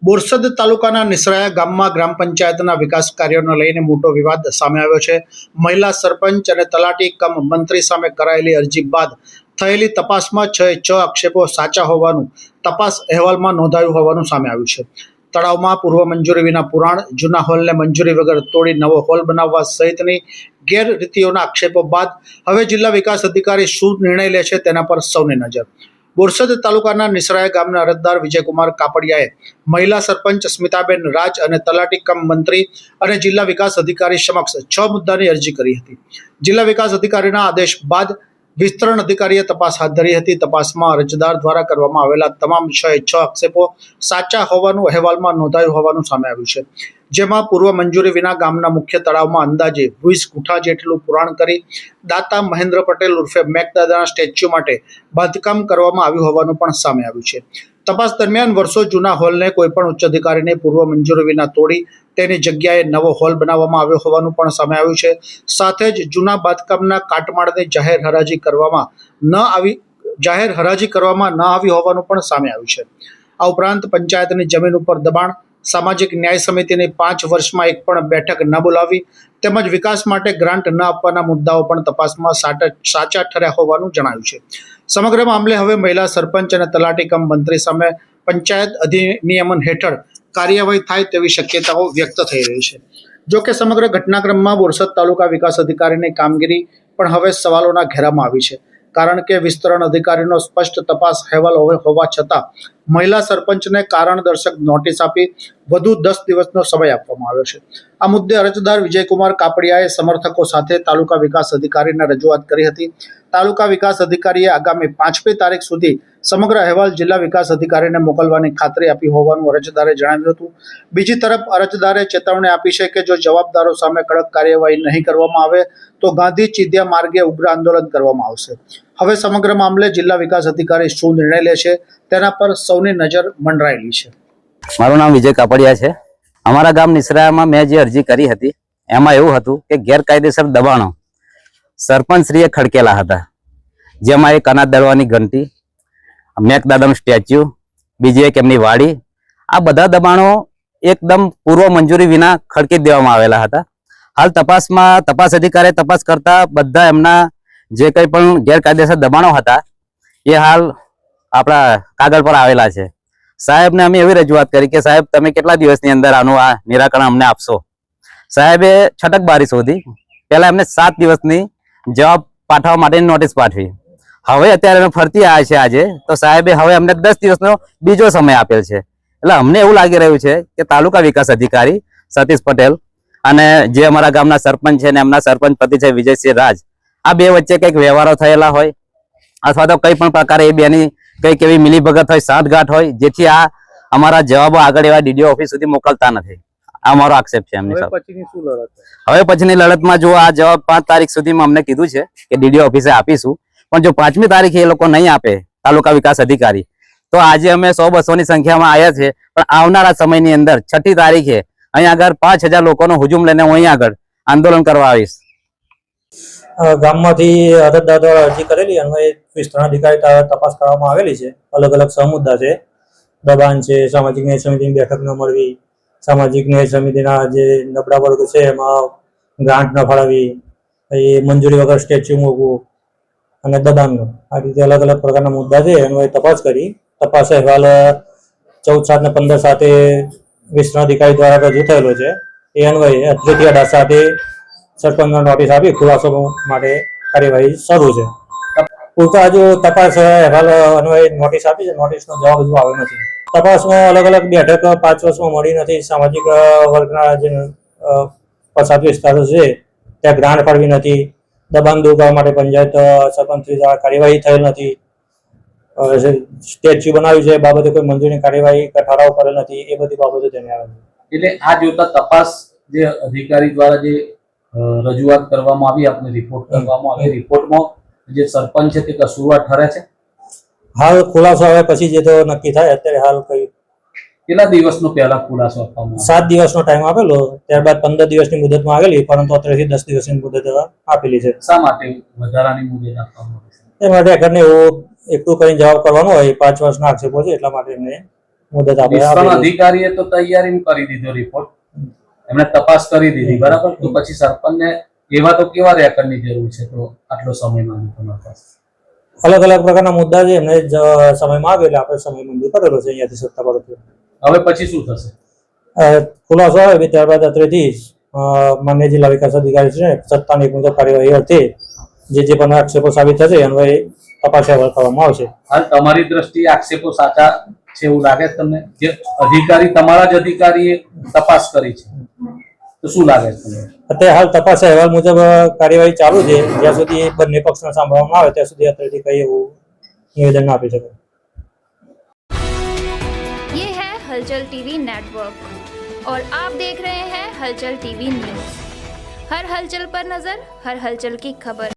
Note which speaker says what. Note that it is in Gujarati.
Speaker 1: બોરસદ તાલુકાના નિસરાયા ગામમાં ગ્રામ પંચાયતના વિકાસ કાર્યોને લઈને મોટો વિવાદ સામે આવ્યો છે. મહિલા સરપંચ અને તલાટી કમ મંત્રી સામે કરાયેલી અરજી બાદ થયેલી તપાસમાં 6 આક્ષેપો સાચા હોવાનું તપાસ અહેવાલમાં નોંધાયું હોવાનું સામે આવ્યું છે. તળાવમાં પૂર્વ મંજૂરી વિના પુરાણ, જૂના હોલને મંજૂરી વગર તોડી નવો હોલ બનાવવા સહિતની ગેરરીતિઓના આક્ષેપો બાદ હવે જિલ્લા વિકાસ અધિકારી શું નિર્ણય લે છે તેના પર સૌની નજર. બોરસદ તાલુકાના નિસરાયા ગામના અરજદાર વિજયકુમાર કાપડિયાએ મહિલા સરપંચ સ્મિતાબેન રાજ અને તલાટી કમ મંત્રી અને જિલ્લા વિકાસ અધિકારી સમક્ષ 6 મુદ્દાની અરજી કરી હતી. જિલ્લા વિકાસ અધિકારીના આદેશ બાદ વિસ્તરણ અધિકારીએ તપાસ હાથ ધરી હતી. તપાસમાં અરજદાર દ્વારા કરવામાં આવેલા તમામ 6 આક્ષેપો સાચા હોવાનું અહેવાલમાં નોંધાયું હોવાનું સામે આવ્યું છે. જેમાં પૂર્વ મંજૂરી વિના ગામના મુખ્ય તળાવમાં અંદાજે 20 ગુઠા જેટલું પુરાણ કરી દાતા મહેન્દ્ર પટેલ ઉર્ફે મેકદાદાના સ્ટેચ્યુ માટે બાંધકામ કરવામાં આવ્યું હોવાનું પણ સામે આવ્યું છે. તપાસ દરમિયાન વર્ષો જૂના હોલને કોઈપણ ઉચ્ચ અધિકારીને પૂર્વ મંજૂરી વિના તોડી તેની જગ્યાએ નવો હોલ બનાવવામાં આવ્યો હોવાનું પણ સામે આવ્યું છે. સાથે જ જૂના બાંધકામના કાટમાળની જાહેર હરાજી કરવામાં ન આવી હોવાનું પણ સામે આવ્યું છે. આ ઉપરાંત પંચાયતની જમીન ઉપર દબાણ, સામાજિક ન્યાય સમિતિની 5 વર્ષમાં એક પણ બેઠક ન બોલાવી તેમજ વિકાસ માટે ગ્રાન્ટ ન આપવાના મુદ્દાઓ પણ તપાસમાં સાચા ઠર્યા હોવાનું જણાવ્યું છે. સમગ્ર મામલે હવે મહિલા સરપંચ અને તલાટી કમ મંત્રી સામે પંચાયત અધિનિયમન હેઠળ કાર્યવાહી થાય તેવી શક્યતાઓ વ્યક્ત થઈ રહી છે. જો કે સમગ્ર ઘટનાક્રમમાં બોરસદ તાલુકા વિકાસ અધિકારીની કામગીરી પણ હવે સવાલોના ઘેરામાં આવી છે. કારણ કે વિસ્તરણ અધિકારીનો સ્પષ્ટ તપાસ અહેવાલ હોવા છતાં મહિલા સરપંચને કારણદર્શક નોટિસ આપી વધુ 10 દિવસનો સમય આપવામાં આવ્યો છે. આ મુદ્દે અરજદાર વિજયકુમાર કાપડિયાએ સમર્થકો સાથે તાલુકા વિકાસ અધિકારીને રજૂઆત કરી હતી. તાલુકા વિકાસ અધિકારીએ આગામી 5મી તારીખ સુધી સમગ્ર અહેવાલ જિલ્લા વિકાસ અધિકારીને મોકલવાની ખાતરી આપી હોવાનું અરજદારે જણાવ્યું હતું. બીજી તરફ અરજદારે ચેતવણી આપી છે કે જો જવાબદારો સામે કડક કાર્યવાહી નહીં કરવામાં આવે તો ગાંધી ચીધિયા માર્ગે ઉગ્ર આંદોલન કરવામાં આવશે. હવે સમગ્ર મામલે જિલ્લા વિકાસ અધિકારી શું નિર્ણય લે છે તેના પર સૌની નજર મંડરાયેલી છે.
Speaker 2: મારું નામ વિજય કાપડિયા છે. અમારા ગામ નિસરાયામાં મેં જે અરજી કરી હતી એમાં એવું હતું કે ગેરકાયદેસર દબાણો સરપંચશ્રીએ ખડકેલા હતા. જેમાં એક અનાજ દળવાની ઘંટી, મેકદાદાનું સ્ટેચ્યુ, બીજી એક એમની વાડી, આ બધા દબાણો એકદમ પૂર્વ મંજૂરી વિના ખડકી દેવામાં આવેલા હતા. હાલ તપાસમાં તપાસ અધિકારીએ તપાસ કરતા બધા એમના જે કંઈ પણ ગેરકાયદેસર દબાણો હતા એ હાલ આપણા કાગળ પર આવેલા છે. સાહેબને અમે એવી રજૂઆત કરી કે સાહેબ તમે કેટલા દિવસની અંદર આનું આ નિરાકરણ અમને આપશો. સાહેબે છટકબારી શોધી. પહેલા એમને 7 દિવસની જવાબ પાઠવવા માટેની નોટિસ પાઠવી. હવે અત્યારે અમે ફરતી આવ્યા છે આજે તો સાહેબે હવે અમને 10 દિવસનો બીજો સમય આપેલ છે. એટલે અમને એવું લાગી રહ્યું છે કે તાલુકા વિકાસ અધિકારી સતીશ પટેલ અને જે અમારા ગામના સરપંચ છે ને એમના સરપંચ પતિ છે વિજયસિંહ રાજ, આ બે વચ્ચે કંઈક વ્યવહારો થયેલા હોય અથવા તો કંઈ પણ પ્રકારે એ બેની કંઈક એવી મિલીભગત હોય, સાંઠગાંઠ હોય જેથી આ અમારા જવાબો આગળ એવા ડીડીઓ ઓફિસ સુધી મોકલતા નથી. આ મારો આક્ષેપ છે એમની સાથે. હવે પછીની લડતમાં જો આ જવાબ 5 તારીખ સુધીમાં અમને કીધું છે કે ડીડીઓ ઓફિસે આપીશું, પણ જો 5મી તારીખે એ લોકો નહીં આપે તાલુકા વિકાસ અધિકારી તો આજે અમે 100-200 ની સંખ્યામાં આવ્યા છે. પણ આવનારા સમયની અંદર 6મી તારીખે અહીંયા આગળ 5000 લોકોનો હુજુમ લઈને હું અહીંયા આગળ આંદોલન કરવા આવીશ.
Speaker 3: ગામમાંથી અરજદાર દ્વારા અરજી કરેલી અન્વયે વિસ્તરણ અધિકારી તપાસ કરવામાં આવેલી છે. અલગ અલગ સમુદ્દા છે. દબાણ છે, સામાજિક ન્યાય સમિતિની બેઠક ન મળવી, સામાજિક ન્યાય સમિતિના જે નબળા વર્ગ છે એમાં ગ્રાન્ટ ન ફાળવવી, એ મંજૂરી વગર સ્ટેચ્યુ મૂકવું અને દબાણનો, આ રીતે અલગ અલગ પ્રકારના મુદ્દા છે. એનો તપાસ કરી તપાસ અહેવાલ 14/7 ને 15/7 વિસ્તરણ અધિકારી દ્વારા રજૂ થયેલો છે. એ અન્વયે અત્રેટિયા સાથે સરપંચને નોટિસ આપી ખુલાસો માટે કાર્યવાહી શરૂ છે. પૂરતા હજુ તપાસ અહેવાલ અન્વયે નોટિસ આપી છે. નોટિસનો જવાબ હજુ આવ્યો નથી. તપાસમાં અલગ અલગ બેઠક 5 વર્ષમાં મળી નથી. સામાજિક વર્ગના જે પછાત વિસ્તારો છે ત્યાં ગ્રાન્ટ ફાળવી નથી. દબાણ દૂર કરવા માટે પંચાયત સરપંચ દ્વારા કાર્યવાહી થયેલ નથી. સ્ટેચ્યુ બનાવ્યું છે એ બાબતે કોઈ મંજૂરીની કાર્યવાહી ઠરાવ કરેલ નથી. એ બધી બાબતો તેને આવે છે.
Speaker 4: એટલે આ જોતા તપાસ જે અધિકારી દ્વારા જે રજૂઆત કરવામાં આવી, આપને રિપોર્ટ કરવામાં આવી, રિપોર્ટમાં જે સરપંચ છે તે કસૂરવાર ઠરે છે.
Speaker 3: હાલ ખુલાસો આવે પછી જે તો નક્કી થાય. અત્યારે હાલ કઈ
Speaker 4: કેટલા દિવસનો પહેલા ખુલાસો આપવામાં
Speaker 3: 7 દિવસનો ટાઈમ આપેલો, ત્યારબાદ 15 દિવસની મુદતમાં આવેલી, પરંતુ અત્યારથી 10 દિવસની મુદત આપેલી છે.
Speaker 4: શા માટે વધારાની મુદત આપવામાં આવે છે?
Speaker 3: એ માટે ઘરને એવું એકલું કરીને જવાબ કરવાનો હોય. 5 વર્ષના આક્ષેપો છે એટલા માટે એમને મુદત આપણે
Speaker 4: નિષ્ણાત
Speaker 3: આપેલી છે.
Speaker 4: અધિકારીએ તો તૈયારી કરી દીધો રિપોર્ટ, એમણે તપાસ કરી દીધી, બરાબર. તો પછી સરપંચને એવા તો કેવા રેકર્ડની જરૂર છે તો આટલો સમયમાં તમારી પાસે?
Speaker 3: અલગ અલગ પ્રકારના મુદ્દા છે એમને સમયમાં આવે એટલે આપણે સમય મંજૂર કરેલો છે અહીંયાથી સત્તા પર.
Speaker 4: હવે પછી શું થશે?
Speaker 3: ખુલાસો આવે ત્યારબાદ અત્રેથી માન્ય જિલ્લા વિકાસ અધિકારી છે સત્તાની એક મુજબ કાર્યવાહી અર્થે જે પણ આક્ષેપો સાબિત થશે અન્વયે તપાસ અહેવાલ કરવામાં આવશે.
Speaker 4: હાલ તમારી દ્રષ્ટિએ આક્ષેપો સાચા છે એવું લાગે છે તમને? જે અધિકારી, તમારા જ અધિકારીએ તપાસ કરી છે, તો શું લાગે છે તમને?
Speaker 3: અત્યારે હાલ તપાસ અહેવાલ મુજબ કાર્યવાહી ચાલુ છે. જ્યાં સુધી બંને પક્ષને સાંભળવામાં આવે ત્યાં સુધી અત્રેથી કઈ એવું નિવેદન ના આપી શકાય.
Speaker 5: ये है हलचल टीवी नेटवर्क और आप देख रहे हैं हलचल टीवी न्यूज। हर हलचल पर नजर, हर हलचल की खबर।